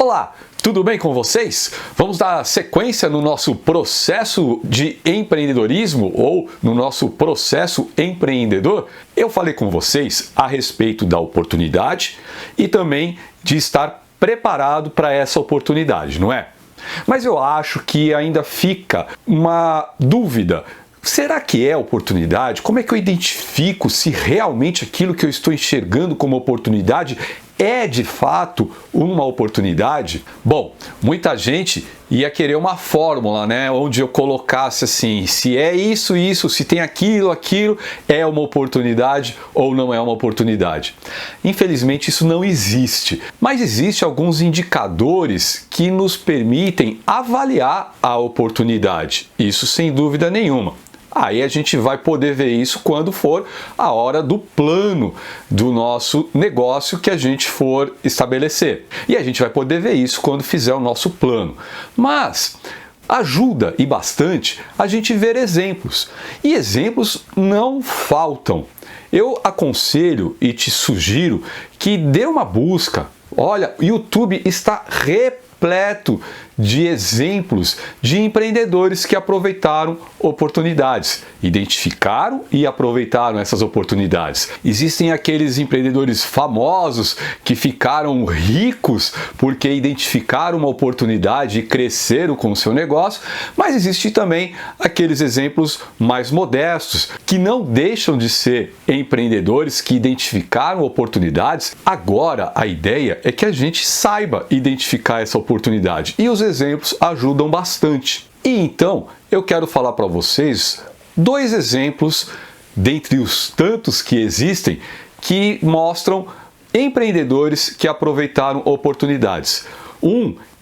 Olá, tudo bem com vocês? Vamos dar sequência no nosso processo de empreendedorismo ou no nosso processo empreendedor? Eu falei com vocês a respeito da oportunidade e também de estar preparado para essa oportunidade, não é? Mas eu acho que ainda fica uma dúvida. Será que é oportunidade? Como é que eu identifico se realmente aquilo que eu estou enxergando como oportunidade é de fato uma oportunidade? Bom, muita gente ia querer uma fórmula, né? Onde eu colocasse assim, se é isso, se tem aquilo, é uma oportunidade ou não é uma oportunidade. Infelizmente isso não existe, mas existem alguns indicadores que nos permitem avaliar a oportunidade, isso sem dúvida nenhuma. Aí a gente vai poder ver isso quando for a hora do plano do nosso negócio que a gente for estabelecer. E a gente vai poder ver isso quando fizer o nosso plano. Mas ajuda e bastante a gente ver exemplos. E exemplos não faltam. Eu aconselho e te sugiro que dê uma busca. Olha, o YouTube está repleto de exemplos de empreendedores que aproveitaram oportunidades, identificaram e aproveitaram essas oportunidades. Existem aqueles empreendedores famosos que ficaram ricos porque identificaram uma oportunidade e cresceram com o seu negócio, mas existem também aqueles exemplos mais modestos que não deixam de ser empreendedores que identificaram oportunidades. Agora a ideia é que a gente saiba identificar essa oportunidade e os exemplos ajudam bastante. E então eu quero falar para vocês dois exemplos dentre os tantos que existem que mostram empreendedores que aproveitaram oportunidades.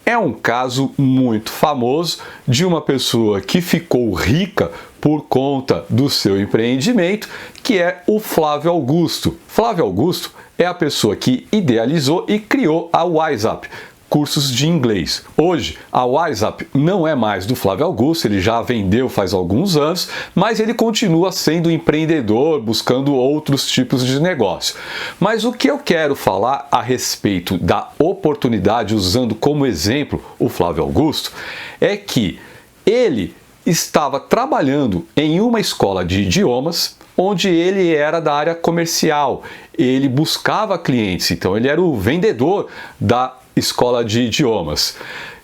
É um caso muito famoso de uma pessoa que ficou rica por conta do seu empreendimento, que é o Flávio Augusto. Flávio Augusto é a pessoa que idealizou e criou a WhatsApp, cursos de inglês. Hoje, a WhatsApp não é mais do Flávio Augusto, ele já vendeu faz alguns anos, mas ele continua sendo empreendedor, buscando outros tipos de negócio. Mas o que eu quero falar a respeito da oportunidade, usando como exemplo o Flávio Augusto, é que ele estava trabalhando em uma escola de idiomas, onde ele era da área comercial, ele buscava clientes, então ele era o vendedor da escola de idiomas.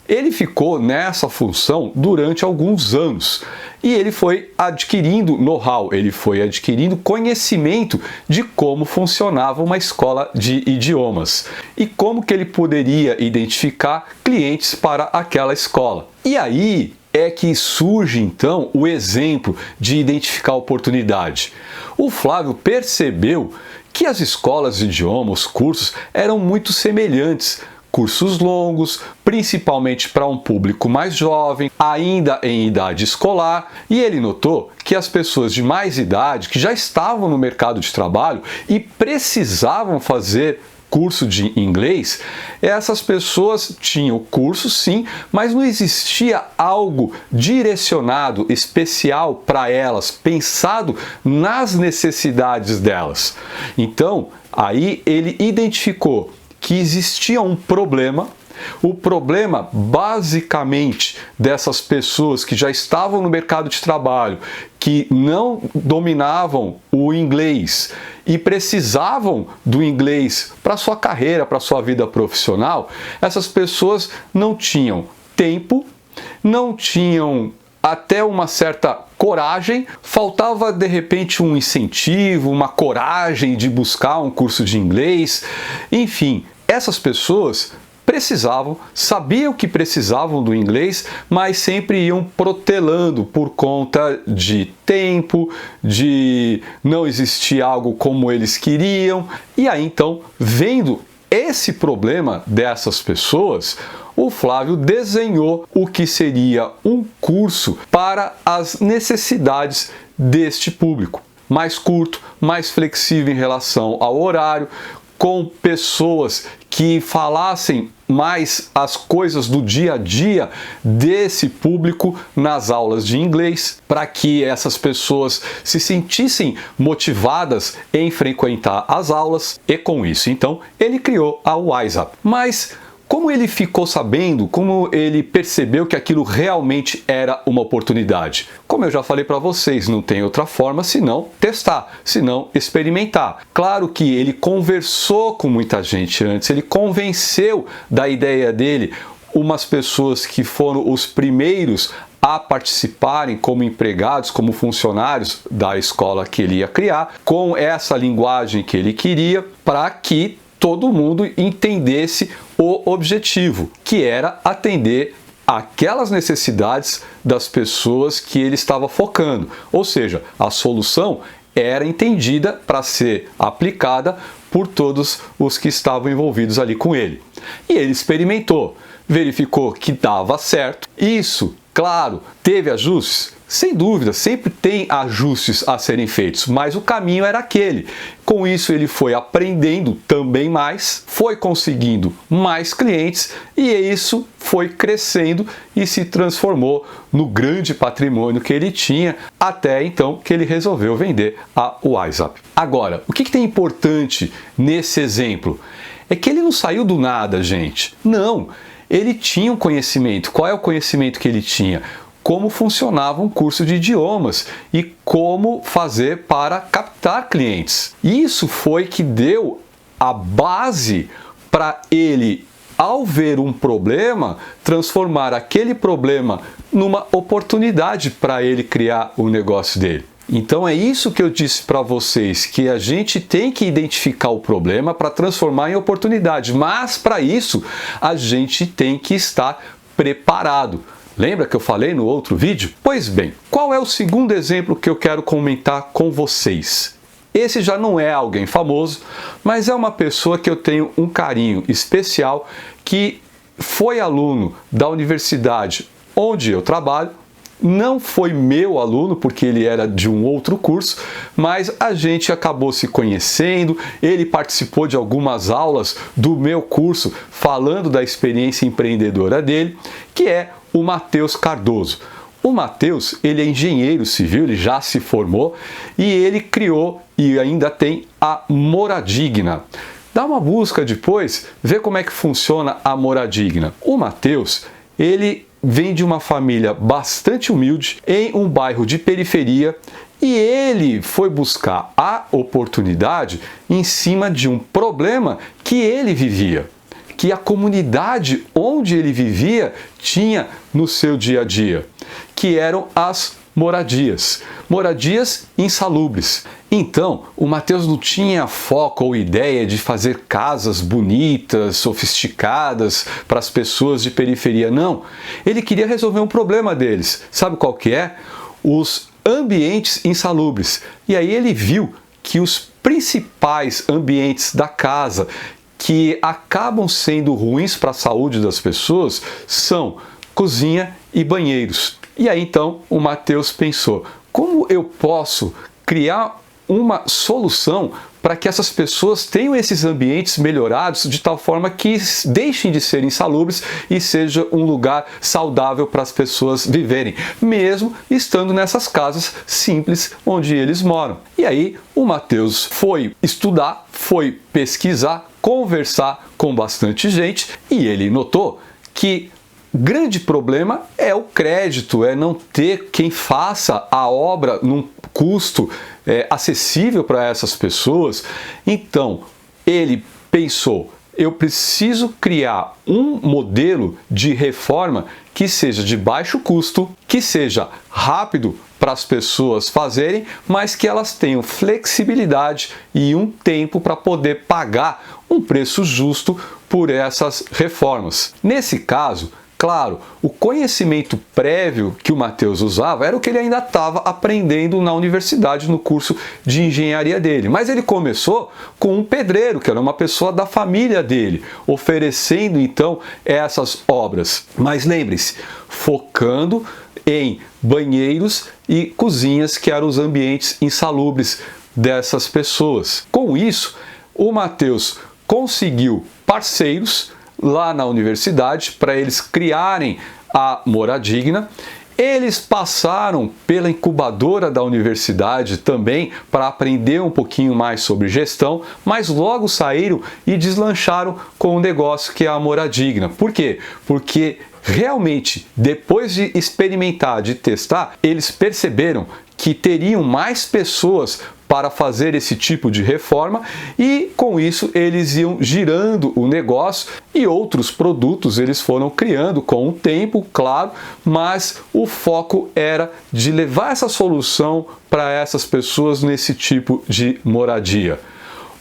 Ele ficou nessa função durante alguns anos e ele foi adquirindo know-how, ele foi adquirindo conhecimento de como funcionava uma escola de idiomas e como que ele poderia identificar clientes para aquela escola. E aí é que surge então o exemplo de identificar oportunidade. O Flávio percebeu que as escolas de idioma, os cursos, eram muito semelhantes. Cursos longos, principalmente para um público mais jovem, ainda em idade escolar, e ele notou que as pessoas de mais idade, que já estavam no mercado de trabalho e precisavam fazer curso de inglês, essas pessoas tinham curso sim, mas não existia algo direcionado, especial para elas, pensado nas necessidades delas. Então, aí ele identificou que existia um problema. O problema, basicamente, dessas pessoas que já estavam no mercado de trabalho, que não dominavam o inglês e precisavam do inglês para sua carreira, para sua vida profissional, essas pessoas não tinham tempo, não tinham até uma certa coragem, faltava de repente um incentivo, uma coragem de buscar um curso de inglês. Enfim, essas pessoas precisavam, sabiam que precisavam do inglês, mas sempre iam protelando por conta de tempo, de não existir algo como eles queriam. E aí então, vendo esse problema dessas pessoas, o Flávio desenhou o que seria um curso para as necessidades deste público. Mais curto, mais flexível em relação ao horário, com pessoas que falassem mais as coisas do dia a dia desse público nas aulas de inglês, para que essas pessoas se sentissem motivadas em frequentar as aulas, e com isso, então, ele criou a WhatsApp. Mas Como ele ficou sabendo, como ele percebeu que aquilo realmente era uma oportunidade? Como eu já falei para vocês, não tem outra forma senão testar, senão experimentar. Claro que ele conversou com muita gente antes, ele convenceu da ideia dele umas pessoas que foram os primeiros a participarem como empregados, como funcionários da escola que ele ia criar, com essa linguagem que ele queria, para que todo mundo entendesse o objetivo, que era atender aquelas necessidades das pessoas que ele estava focando. Ou seja, a solução era entendida para ser aplicada por todos os que estavam envolvidos ali com ele. E ele experimentou, verificou que dava certo. Isso, claro, teve ajustes? Sem dúvida, sempre tem ajustes a serem feitos, mas o caminho era aquele. Com isso ele foi aprendendo também mais, foi conseguindo mais clientes e isso foi crescendo e se transformou no grande patrimônio que ele tinha, até então que ele resolveu vender a WhatsApp. Agora, o que tem importante nesse exemplo? É que ele não saiu do nada, gente. Não, ele tinha um conhecimento. Qual é o conhecimento que ele tinha? Como funcionava um curso de idiomas e como fazer para captar clientes. Isso foi que deu a base para ele, ao ver um problema, transformar aquele problema numa oportunidade para ele criar o negócio dele. Então é isso que eu disse para vocês, que a gente tem que identificar o problema para transformar em oportunidade, mas para isso a gente tem que estar preparado. Lembra que eu falei no outro vídeo? Pois bem, qual é o segundo exemplo que eu quero comentar com vocês? Esse já não é alguém famoso, mas é uma pessoa que eu tenho um carinho especial, que foi aluno da universidade onde eu trabalho. Não foi meu aluno, porque ele era de um outro curso, mas a gente acabou se conhecendo, ele participou de algumas aulas do meu curso falando da experiência empreendedora dele, que é o Matheus Cardoso. O Matheus, ele é engenheiro civil, ele já se formou e ele criou e ainda tem a Moradigna. Dá uma busca depois, vê como é que funciona a Moradigna. O Matheus, ele vem de uma família bastante humilde, em um bairro de periferia, e ele foi buscar a oportunidade em cima de um problema que ele vivia, que a comunidade onde ele vivia tinha no seu dia a dia, que eram as moradias insalubres. Então, o Matheus não tinha foco ou ideia de fazer casas bonitas, sofisticadas para as pessoas de periferia, não. Ele queria resolver um problema deles. Sabe qual que é? Os ambientes insalubres. E aí ele viu que os principais ambientes da casa que acabam sendo ruins para a saúde das pessoas são cozinha e banheiros. E aí então o Matheus pensou, como eu posso criar uma solução para que essas pessoas tenham esses ambientes melhorados de tal forma que deixem de ser insalubres e seja um lugar saudável para as pessoas viverem, mesmo estando nessas casas simples onde eles moram. E aí o Matheus foi estudar, foi pesquisar, conversar com bastante gente e ele notou que grande problema é o crédito, é não ter quem faça a obra num custo acessível para essas pessoas. Então, ele pensou, eu preciso criar um modelo de reforma que seja de baixo custo, que seja rápido para as pessoas fazerem, mas que elas tenham flexibilidade e um tempo para poder pagar um preço justo por essas reformas. Nesse caso, claro, o conhecimento prévio que o Matheus usava era o que ele ainda estava aprendendo na universidade, no curso de engenharia dele. Mas ele começou com um pedreiro, que era uma pessoa da família dele, oferecendo então essas obras. Mas lembre-se, focando em banheiros e cozinhas, que eram os ambientes insalubres dessas pessoas. Com isso, o Matheus conseguiu parceiros lá na universidade para eles criarem a Moradigna Eles passaram pela incubadora da universidade também para aprender um pouquinho mais sobre gestão, mas logo saíram e deslancharam com um negócio que é a Moradigna. Por quê? Porque realmente, depois de experimentar, de testar, eles perceberam que teriam mais pessoas para fazer esse tipo de reforma e com isso eles iam girando o negócio e outros produtos eles foram criando com o tempo, claro, mas o foco era de levar essa solução para essas pessoas nesse tipo de moradia.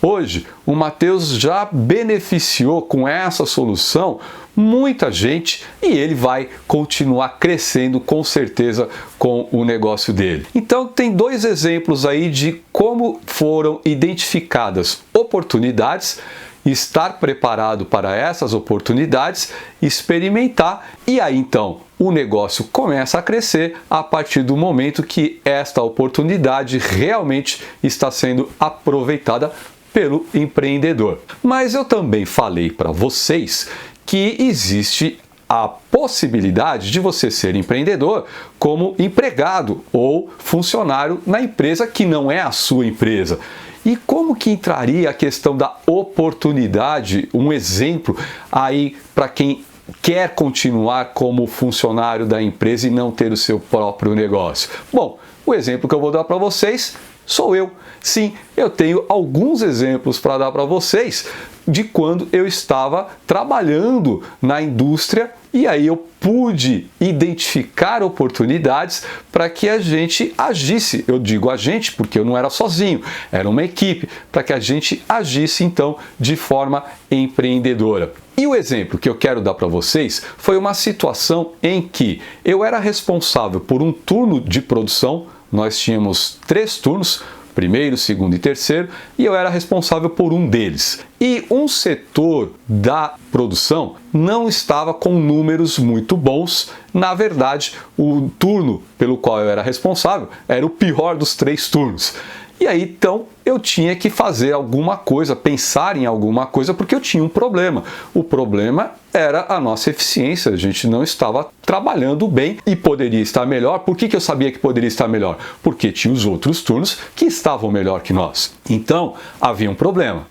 Hoje, o Matheus já beneficiou com essa solução muita gente e ele vai continuar crescendo com certeza com o negócio dele. Então, tem dois exemplos aí de como foram identificadas oportunidades, estar preparado para essas oportunidades, experimentar e aí então o negócio começa a crescer a partir do momento que esta oportunidade realmente está sendo aproveitada pelo empreendedor. Mas eu também falei para vocês que existe a possibilidade de você ser empreendedor como empregado ou funcionário na empresa que não é a sua empresa. E como que entraria a questão da oportunidade, um exemplo aí para quem quer continuar como funcionário da empresa e não ter o seu próprio negócio? Bom, o exemplo que eu vou dar para vocês sou eu. Sim, eu tenho alguns exemplos para dar para vocês de quando eu estava trabalhando na indústria e aí eu pude identificar oportunidades para que a gente agisse. Eu digo a gente porque eu não era sozinho, era uma equipe, para que a gente agisse então de forma empreendedora. E o exemplo que eu quero dar para vocês foi uma situação em que eu era responsável por um turno de produção. Nós tínhamos 3 turnos, primeiro, segundo e terceiro, e eu era responsável por um deles. E um setor da produção não estava com números muito bons. Na verdade, o turno pelo qual eu era responsável era o pior dos 3 turnos. E aí, então, eu tinha que fazer alguma coisa, pensar em alguma coisa, porque eu tinha um problema. O problema era a nossa eficiência, a gente não estava trabalhando bem e poderia estar melhor. Por que eu sabia que poderia estar melhor? Porque tinha os outros turnos que estavam melhor que nós. Então, havia um problema.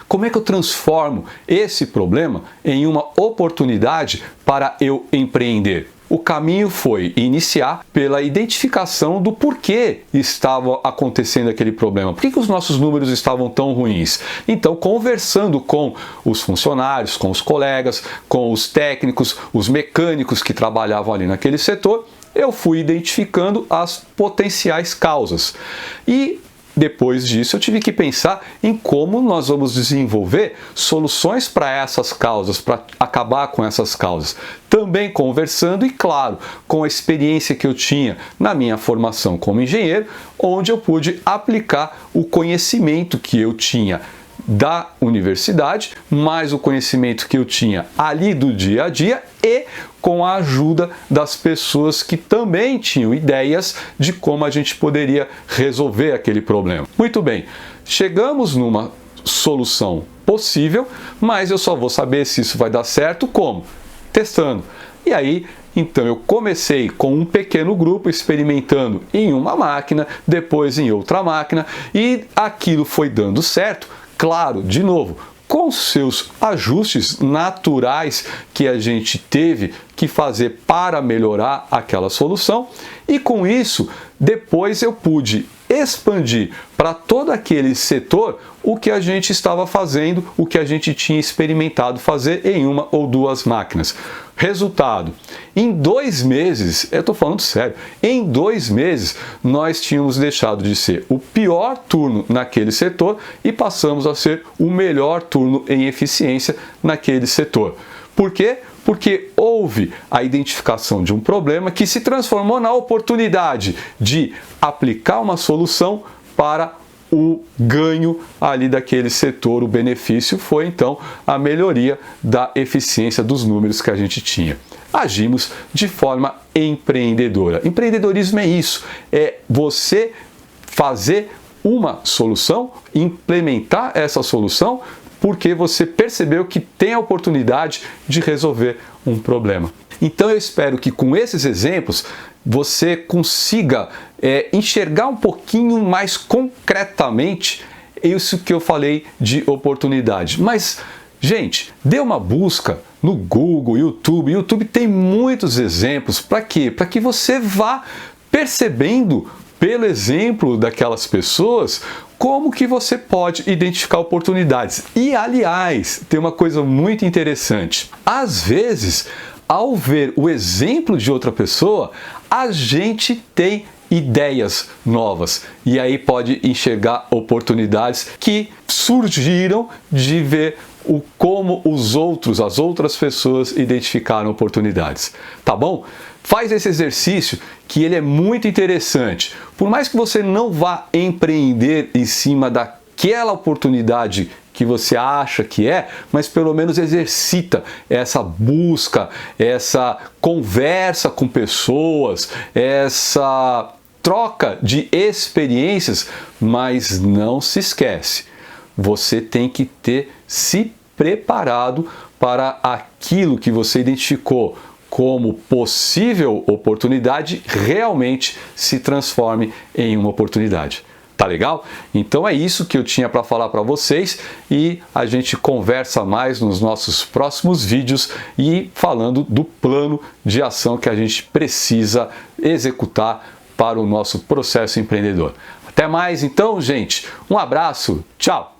Como é que eu transformo esse problema em uma oportunidade para eu empreender? O caminho foi iniciar pela identificação do porquê estava acontecendo aquele problema. Por que os nossos números estavam tão ruins? Então, conversando com os funcionários, com os colegas, com os técnicos, os mecânicos que trabalhavam ali naquele setor, eu fui identificando as potenciais causas. E depois disso, eu tive que pensar em como nós vamos desenvolver soluções para essas causas, para acabar com essas causas. Também conversando e, claro, com a experiência que eu tinha na minha formação como engenheiro, onde eu pude aplicar o conhecimento que eu tinha da universidade, mais o conhecimento que eu tinha ali do dia a dia e com a ajuda das pessoas que também tinham ideias de como a gente poderia resolver aquele problema. Muito bem, chegamos numa solução possível, mas eu só vou saber se isso vai dar certo como? Testando. E aí, então eu comecei com um pequeno grupo experimentando em uma máquina, depois em outra máquina e aquilo foi dando certo. Claro, de novo, com seus ajustes naturais que a gente teve que fazer para melhorar aquela solução e com isso, depois eu pude expandir para todo aquele setor o que a gente estava fazendo, o que a gente tinha experimentado fazer em uma ou duas máquinas. Resultado, em 2 meses, eu estou falando sério, em 2 meses nós tínhamos deixado de ser o pior turno naquele setor e passamos a ser o melhor turno em eficiência naquele setor. Por quê? Porque houve a identificação de um problema que se transformou na oportunidade de aplicar uma solução para o ganho ali daquele setor. O benefício foi então a melhoria da eficiência dos números que a gente tinha. Agimos de forma empreendedora. Empreendedorismo é isso, é você fazer uma solução, implementar essa solução porque você percebeu que tem a oportunidade de resolver um problema. Então eu espero que com esses exemplos você consiga enxergar um pouquinho mais concretamente isso que eu falei de oportunidade. Mas, gente, dê uma busca no Google, YouTube. YouTube tem muitos exemplos. Para quê? Para que você vá percebendo, pelo exemplo daquelas pessoas, como que você pode identificar oportunidades. E, aliás, tem uma coisa muito interessante. Às vezes, ao ver o exemplo de outra pessoa, a gente tem ideias novas e aí pode enxergar oportunidades que surgiram de ver como as outras pessoas identificaram oportunidades. Tá bom? Faz esse exercício que ele é muito interessante. Por mais que você não vá empreender em cima daquela oportunidade que você acha que mas pelo menos exercita essa busca, essa conversa com pessoas, essa troca de experiências, mas não se esquece, você tem que ter se preparado para aquilo que você identificou como possível oportunidade realmente se transforme em uma oportunidade. Tá legal? Então é isso que eu tinha para falar para vocês e a gente conversa mais nos nossos próximos vídeos e falando do plano de ação que a gente precisa executar para o nosso processo empreendedor. Até mais então, gente. Um abraço. Tchau.